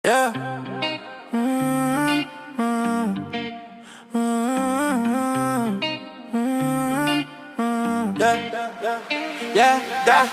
Yeah. Yeah.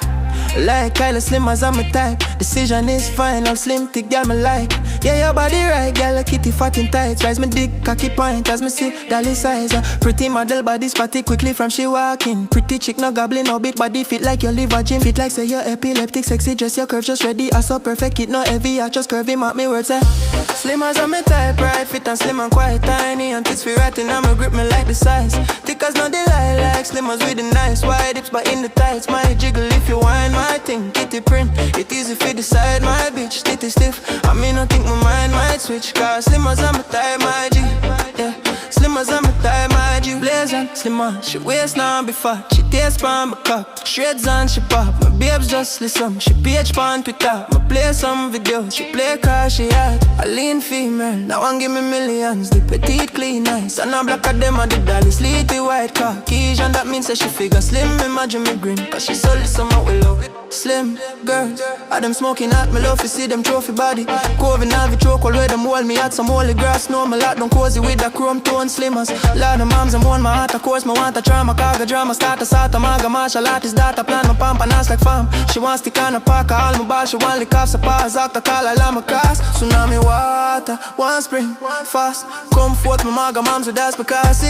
Like Kyla Slimmaz, I'm a type. Decision is final, slim thick, girl me like. Yeah, your body right, girl, a kitty fat in tights. Rise my dick, cocky point as me see dolly size. Pretty model body spotty quickly from she walking. Pretty chick, no goblin, no big body fit like your liver gym. Fit like say you're epileptic, sexy dress, your curves just ready. I so perfect, it no heavy, I just curvy, mark me words. Slimmaz, I'm a type, right fit and slim and quite tiny. And tits feel right and I'ma grip me like the size. Thick as no delight, like Slimmaz with the nice wide hips, but in the tights. My jiggle if you whine, my thing, kitty print. It easy for decide, my bitch, titty stiff. I mean, I think my mind might switch. Cause Slimmaz, I'm a type, my G. Yeah, Slimmaz, I'm a type, my G. Blaze on, Slimmaz, she waist now before. She taste pan, but cock. Shreds on, she pop. My babes just listen. She page pan Twitter. My play some videos. She play cause she hot. A lean female, now one give me millions. The petite clean nice. And a black of them are the dolly. Sleepy white cock. Asian, that means that she figure slim. Imagine me grin. Cause she solid, somehow we love it. Slim girls, I them smoking hot. Me love to see them trophy body. Coving Navi choke all where them hold me at some holy grass. No, my lot don't cozy with the chrome tone Slimmaz. Lot of moms, I'm on my heart. Of course, me want a drama. Carga drama, start a sata. Maga martial artist, data plan. My pampa nice like fam. She wants to kind of park. All my ball, she want lick off the paws. After call, I love my cars. Tsunami water, one spring, fast. Come forth, my maga moms with that's because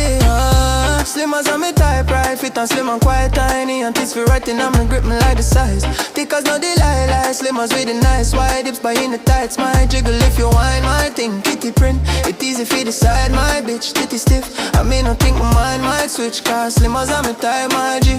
Slimmaz, I'm a type, right fit and slim and quite tiny. And tits feel right and I'm grip me like the size. Thick as no delight, like Slimmaz with the nice wide hips, but in the tights. My jiggle if you whine, my thing, kitty print. It easy for decide, my bitch, titty stiff. I mean, I think my mind might switch. Cause Slimmaz, I'm a type, my G.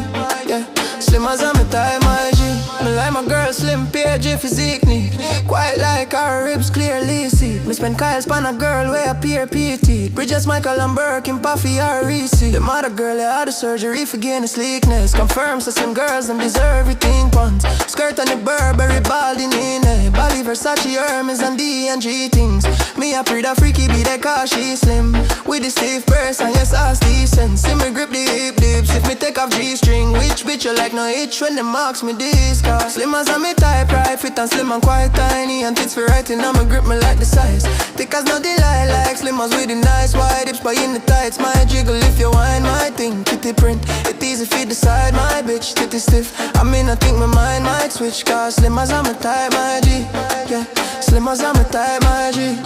Yeah, Slimmaz, I'm a type, my G. Me like my girl slim, PG physique neat. Quite like her ribs clearly see. Me spend Kyle's pan a girl where appear petite. Bridges, Michael and Birkin, Puffy or Reese. The mother girl, they had the surgery for gain the sleekness. Confirms that some girls them deserve everything pants. Skirt on the Burberry, baldy in it. Bally Versace, Hermes and D&G things. Me a pretty freaky be that cause she slim. With the stiff purse and yes ass decent. See me grip the hip dips if me take off G-string. Which bitch you like no itch when they marks me this. Cause Slimmaz I'm a type, right fit and slim and quite tiny. And tits for writing I'ma grip me like the size. Thick as no delight like Slimmaz with the nice wide hips, but in the tights. My jiggle if you whine, my thing, kitty print. It easy for decide, my bitch, titty stiff. I mean I think my mind might switch. Cause Slimmaz I'm a type, my G. Yeah, Slimmaz I'm a type, my G.